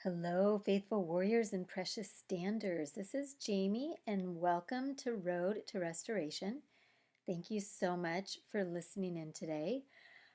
Hello, faithful warriors and precious standers. This is Jamie, and welcome to Road to Restoration. Thank you so much for listening in today.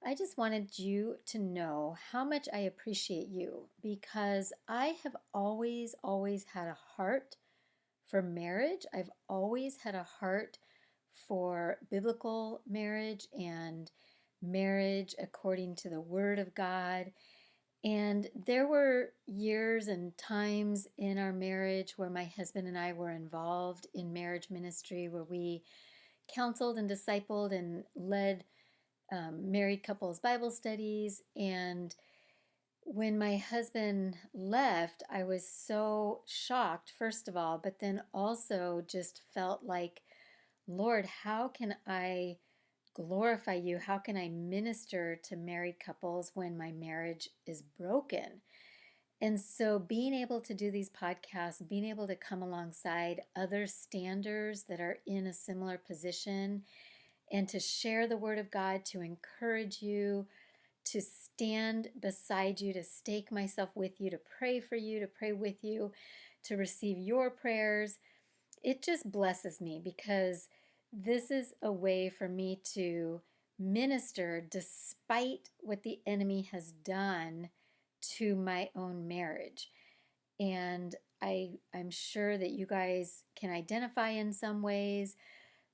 I just wanted you to know how much I appreciate you because I have always had a heart for marriage. I've always had a heart for biblical marriage and marriage according to the Word of God. And there were years and times in our marriage where my husband and I were involved in marriage ministry, where we counseled and discipled and led married couples Bible studies. And when my husband left, I was so shocked, first of all, but then also just felt like, Lord, how can I glorify you? How can I minister to married couples when my marriage is broken? And so, being able to do these podcasts, being able to come alongside other standers that are in a similar position, and to share the Word of God, to encourage you, to stand beside you, to stake myself with you, to pray for you, to pray with you, to receive your prayers, it just blesses me because this is a way for me to minister despite what the enemy has done to my own marriage. And I'm sure that you guys can identify in some ways,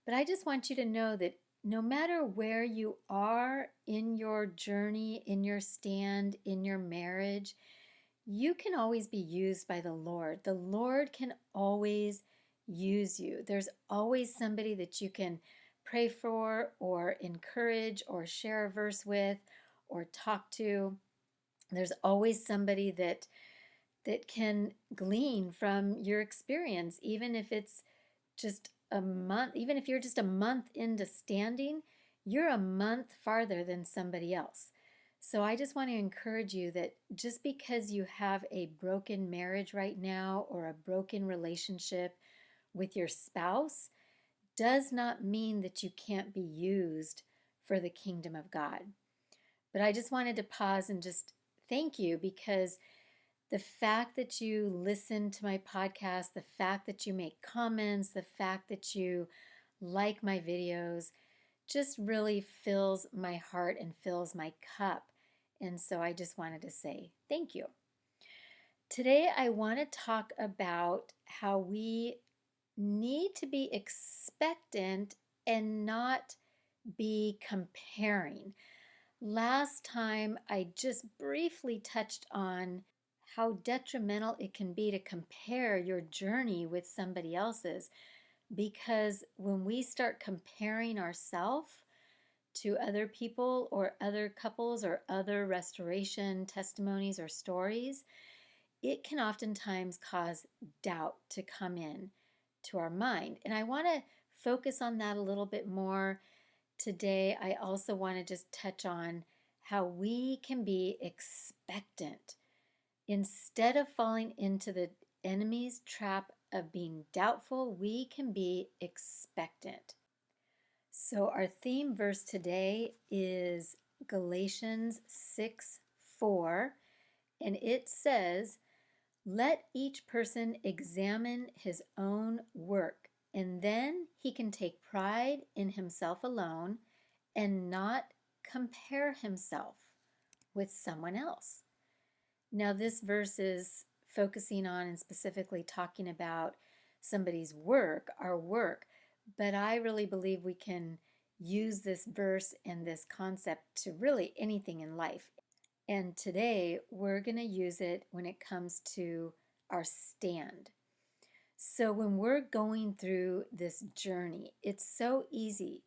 but I just want you to know that no matter where you are in your journey, in your stand, in your marriage, you can always be used by the Lord. The Lord can always use you. There's always somebody that you can pray for or encourage or share a verse with or talk to. There's always somebody that can glean from your experience, even if it's just a month, even if you're just a month into standing, you're a month farther than somebody else. So I just want to encourage you that just because you have a broken marriage right now or a broken relationship with your spouse does not mean that you can't be used for the kingdom of God. But I just wanted to pause and just thank you because the fact that you listen to my podcast, the fact that you make comments, the fact that you like my videos just really fills my heart and fills my cup. And so I just wanted to say thank you. Today, I want to talk about how we need to be expectant and not be comparing. Last time, I just briefly touched on how detrimental it can be to compare your journey with somebody else's, because when we start comparing ourselves to other people or other couples or other restoration testimonies or stories, it can oftentimes cause doubt to come in to our mind. And I want to focus on that a little bit more today. I also want to just touch on how we can be expectant instead of falling into the enemy's trap of being doubtful. We can be expectant. So, our theme verse today is Galatians 6:4, and it says, "Let each person examine his own work, and then he can take pride in himself alone and not compare himself with someone else." Now, this verse is focusing on and specifically talking about somebody's work, our work, but I really believe we can use this verse and this concept to really anything in life. And today we're going to use it when it comes to our stand. So, when we're going through this journey, it's so easy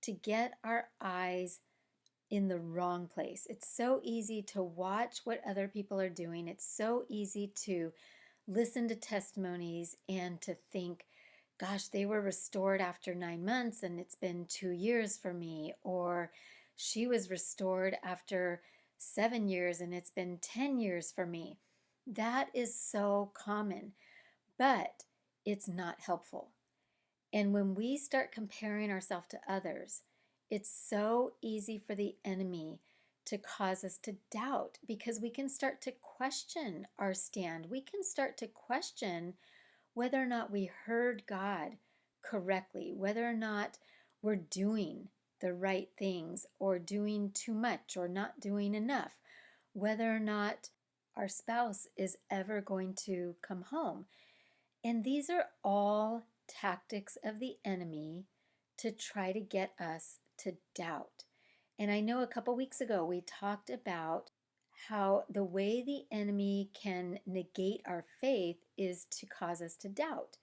to get our eyes in the wrong place. It's so easy to watch what other people are doing. It's so easy to listen to testimonies and to think, gosh, they were restored after 9 months and it's been 2 years for me. Or she was restored after 7 years and it's been 10 years for me. That is so common, but it's not helpful. And when we start comparing ourselves to others, it's so easy for the enemy to cause us to doubt, because we can start to question our stand. We can start to question whether or not we heard God correctly, whether or not we're doing the right things or doing too much or not doing enough, whether or not our spouse is ever going to come home. And these are all tactics of the enemy to try to get us to doubt. And I know a couple weeks ago we talked about how the way the enemy can negate our faith is to cause us to doubt.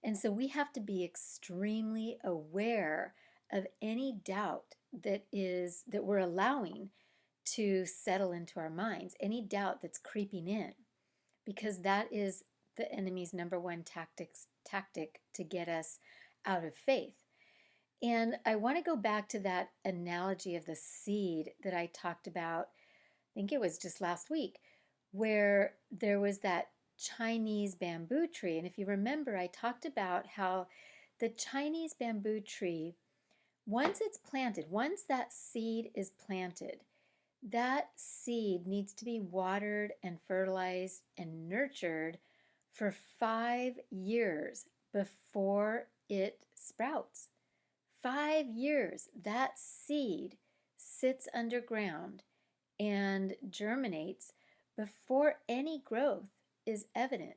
And so we have to be extremely aware of any doubt that we're allowing to settle into our minds, any doubt that's creeping in, because that is the enemy's number one tactic to get us out of faith. And I want to go back to that analogy of the seed that I talked about, I think it was just last week, where there was that Chinese bamboo tree. And if you remember, I talked about how the Chinese bamboo tree, once it's planted, once that seed is planted, that seed needs to be watered and fertilized and nurtured for 5 years before it sprouts. 5 years, that seed sits underground and germinates before any growth is evident.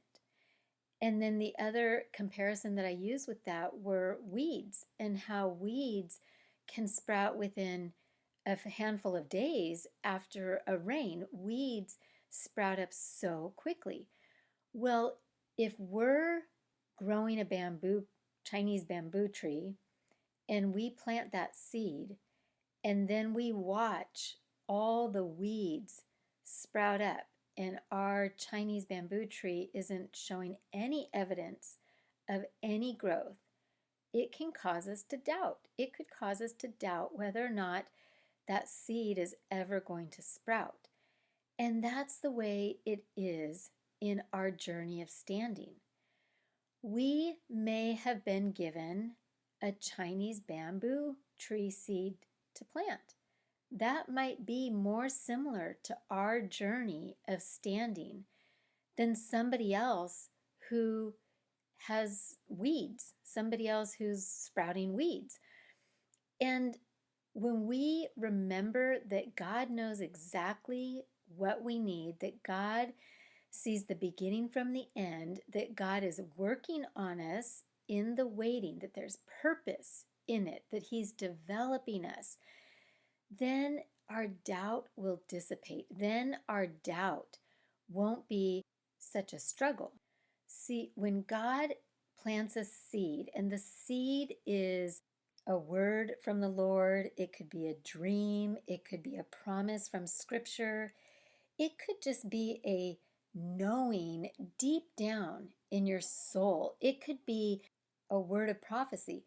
And then the other comparison that I used with that were weeds, and how weeds can sprout within a handful of days after a rain. Weeds sprout up so quickly. Well, if we're growing a Chinese bamboo tree, and we plant that seed, and then we watch all the weeds sprout up, and our Chinese bamboo tree isn't showing any evidence of any growth, it can cause us to doubt. It could cause us to doubt whether or not that seed is ever going to sprout. And that's the way it is in our journey of standing. We may have been given a Chinese bamboo tree seed to plant. That might be more similar to our journey of standing than somebody else who has weeds, somebody else who's sprouting weeds. And when we remember that God knows exactly what we need, that God sees the beginning from the end, that God is working on us in the waiting, that there's purpose in it, that He's developing us, then our doubt will dissipate. Then our doubt won't be such a struggle. See, when God plants a seed, and the seed is a word from the Lord, it could be a dream, it could be a promise from Scripture, it could just be a knowing deep down in your soul. It could be a word of prophecy.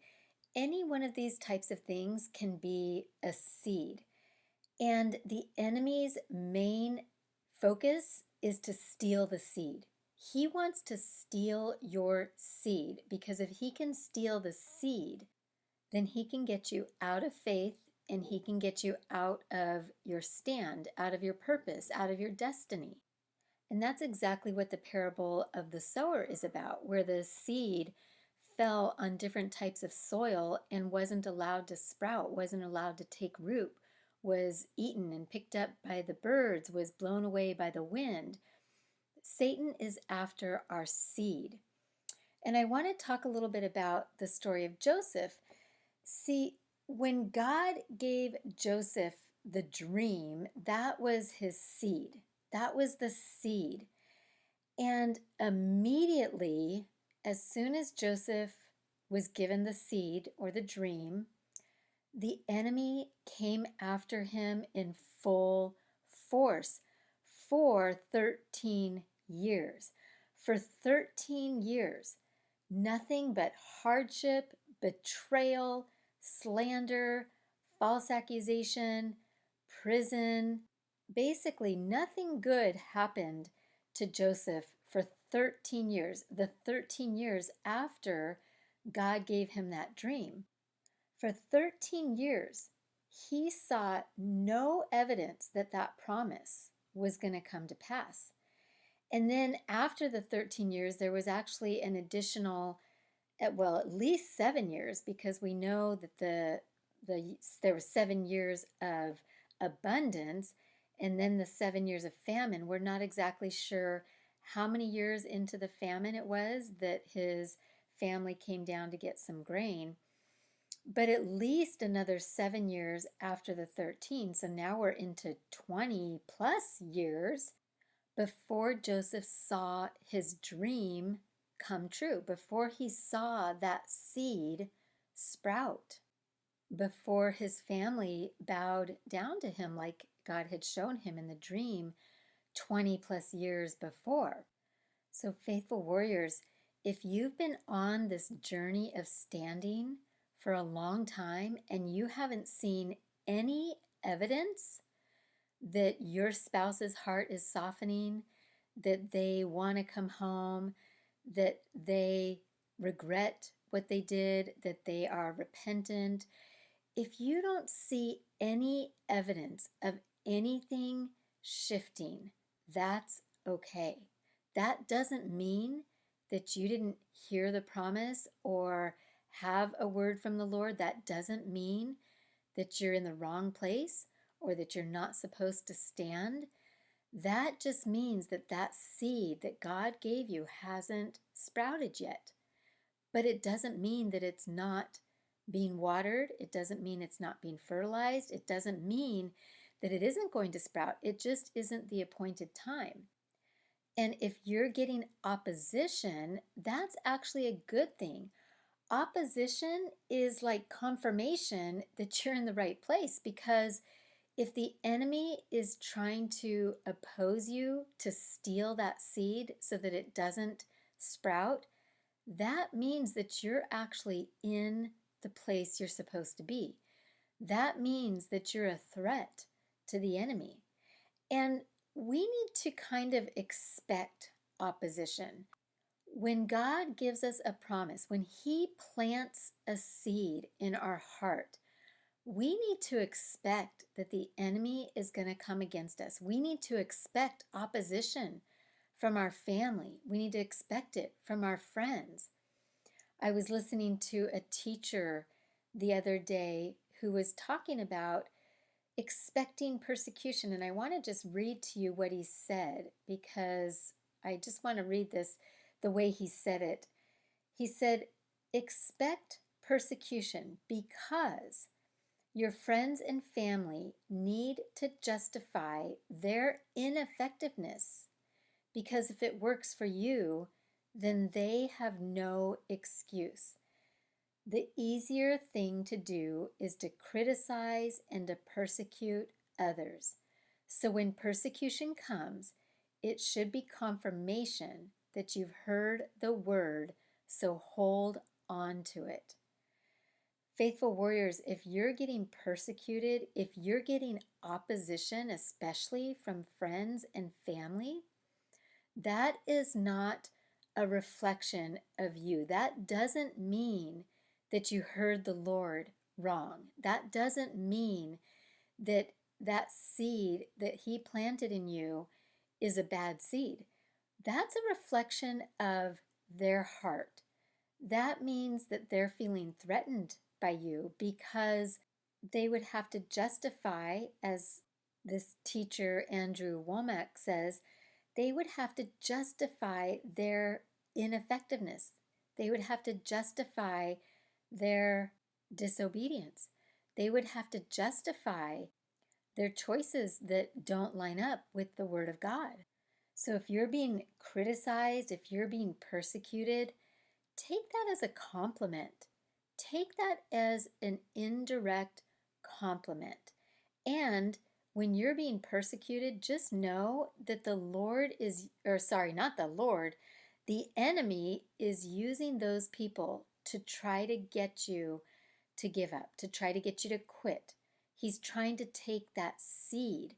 Any one of these types of things can be a seed. And the enemy's main focus is to steal the seed. He wants to steal your seed, because if he can steal the seed, then he can get you out of faith, and he can get you out of your stand, out of your purpose, out of your destiny. And that's exactly what the parable of the sower is about, where the seed fell on different types of soil and wasn't allowed to sprout, wasn't allowed to take root, was eaten and picked up by the birds, was blown away by the wind. Satan is after our seed. And I want to talk a little bit about the story of Joseph. See, when God gave Joseph the dream, that was his seed. That was the seed. And immediately, as soon as Joseph was given the seed or the dream, the enemy came after him in full force for 13 years. For 13 years, nothing but hardship, betrayal, slander, false accusation, prison. Basically, nothing good happened to Joseph for 13 years, the 13 years after God gave him that dream. For 13 years, he saw no evidence that that promise was going to come to pass. And then after the 13 years, there was actually an additional, well, at least 7 years, because we know that there were 7 years of abundance, and then the 7 years of famine. We're not exactly sure how many years into the famine it was that his family came down to get some grain, but at least another 7 years after the 13. So now we're into 20 plus years before Joseph saw his dream come true, before he saw that seed sprout, before his family bowed down to him like God had shown him in the dream 20 plus years before. So, faithful warriors, if you've been on this journey of standing for a long time and you haven't seen any evidence that your spouse's heart is softening, that they want to come home, that they regret what they did, that they are repentant, if you don't see any evidence of anything shifting, that's okay. That doesn't mean that you didn't hear the promise or have a word from the Lord. That doesn't mean that you're in the wrong place or that you're not supposed to stand. That just means that that seed that God gave you hasn't sprouted yet. But it doesn't mean that it's not being watered. It doesn't mean it's not being fertilized. It doesn't mean that it isn't going to sprout. It just isn't the appointed time. And if you're getting opposition, that's actually a good thing. Opposition is like confirmation that you're in the right place, because if the enemy is trying to oppose you to steal that seed so that it doesn't sprout, that means that you're actually in the place you're supposed to be. That means that you're a threat to the enemy. And we need to kind of expect opposition. When God gives us a promise, when He plants a seed in our heart, we need to expect that the enemy is going to come against us. We need to expect opposition from our family. We need to expect it from our friends. I was listening to a teacher the other day who was talking about expecting persecution, and I want to just read to you what he said, because I just want to read this the way he said it. He said, "Expect persecution because your friends and family need to justify their ineffectiveness, because if it works for you, then they have no excuse. The easier thing to do is to criticize and to persecute others. So when persecution comes, it should be confirmation that you've heard the word, so hold on to it." Faithful warriors, if you're getting persecuted, if you're getting opposition, especially from friends and family, that is not a reflection of you. That doesn't mean that you heard the Lord wrong. That doesn't mean that that seed that He planted in you is a bad seed. That's a reflection of their heart. That means that they're feeling threatened by you, because they would have to justify, as this teacher Andrew Womack says, they would have to justify their ineffectiveness. They would have to justify their disobedience. They would have to justify their choices that don't line up with the Word of God. So if you're being criticized, if you're being persecuted, take that as a compliment. Take that as an indirect compliment. And when you're being persecuted, just know that the Lord is, or sorry, not the Lord, the enemy is using those people to try to get you to give up, to try to get you to quit. He's trying to take that seed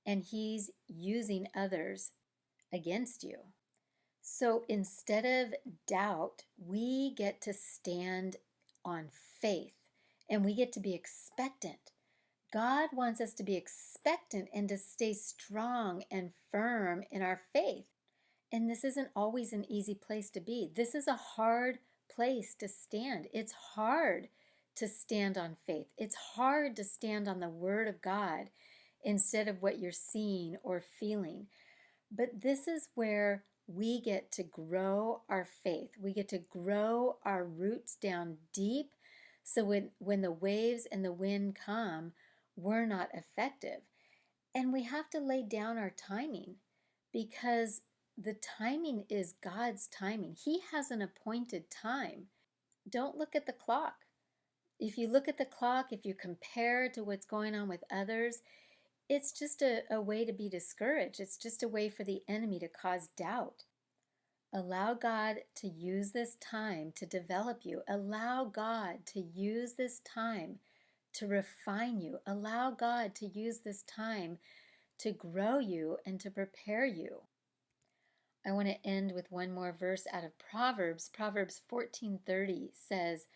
and he's using others against you. So instead of doubt, we get to stand on faith and we get to be expectant. God wants us to be expectant and to stay strong and firm in our faith. And this isn't always an easy place to be. This is a hard place to stand. It's hard to stand on faith. It's hard to stand on the Word of God instead of what you're seeing or feeling. But this is where we get to grow our faith. We get to grow our roots down deep so when the waves and the wind come, we're not effective. And we have to lay down our timing because the timing is God's timing. He has an appointed time. Don't look at the clock. If you look at the clock, if you compare to what's going on with others, it's just a way to be discouraged. It's just a way for the enemy to cause doubt. Allow God to use this time to develop you. Allow God to use this time to refine you. Allow God to use this time to grow you and to prepare you. I want to end with one more verse out of Proverbs. Proverbs 14:30 says,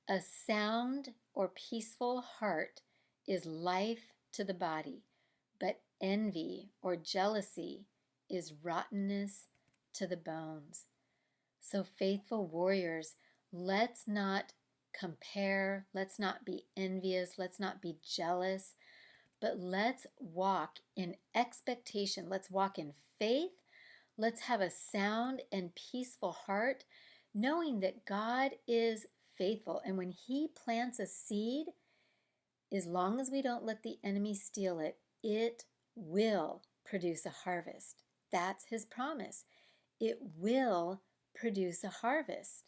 "A sound or peaceful heart is life to the body, but envy or jealousy is rottenness to the bones." So, faithful warriors, let's not compare, let's not be envious, let's not be jealous, but let's walk in expectation. Let's walk in faith. Let's have a sound and peaceful heart, knowing that God is faithful. And when He plants a seed, as long as we don't let the enemy steal it, it will produce a harvest. That's His promise. It will produce a harvest.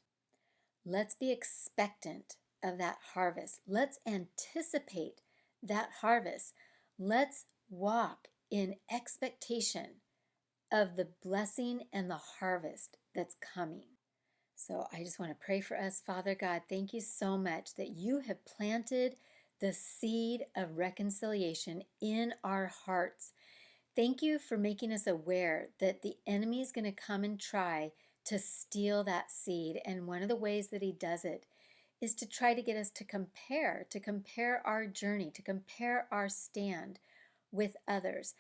Let's be expectant of that harvest. Let's anticipate that harvest. Let's walk in expectation of the blessing and the harvest that's coming. So I just want to pray for us. Father God, thank you so much that you have planted the seed of reconciliation in our hearts. Thank you for making us aware that the enemy is going to come and try to steal that seed. And one of the ways that he does it is to try to get us to compare our journey, to compare our stand with others.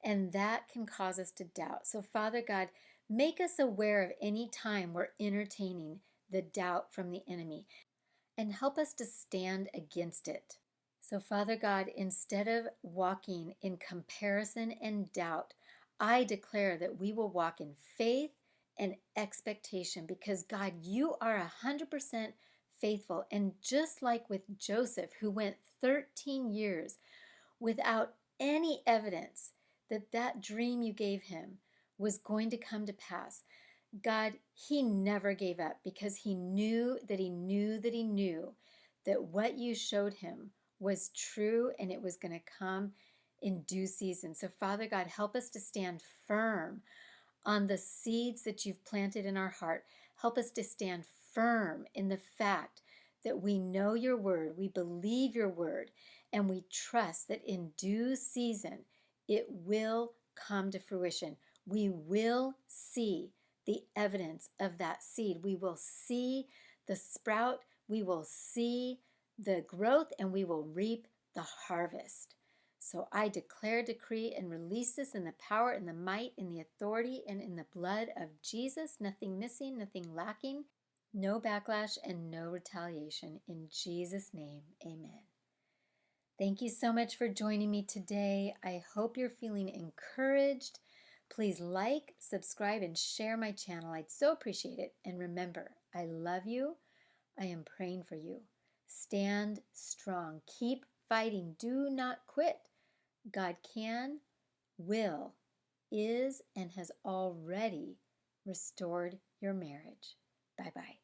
And that can cause us to doubt. So, Father God, make us aware of any time we're entertaining the doubt from the enemy and help us to stand against it. So, Father God, instead of walking in comparison and doubt, I declare that we will walk in faith and expectation because, God, you are 100% faithful. And just like with Joseph, who went 13 years without any evidence that that dream you gave him was going to come to pass, God, he never gave up because he knew that he knew that he knew that what you showed him was true and it was going to come in due season. So, Father God, help us to stand firm on the seeds that you've planted in our heart. Help us to stand firm in the fact that we know your word, we believe your word, and we trust that in due season it will come to fruition. We will see the evidence of that seed. We will see the sprout, we will see the growth, and we will reap the harvest. So I declare, decree, and release this in the power and the might, in the authority, and in the blood of Jesus. Nothing missing, nothing lacking, no backlash, and no retaliation. In Jesus' name, amen. Thank you so much for joining me today. I hope you're feeling encouraged. Please like, subscribe, and share my channel. I'd so appreciate it. And remember, I love you. I am praying for you. Stand strong. Keep fighting. Do not quit. God can, will, is, and has already restored your marriage. Bye-bye.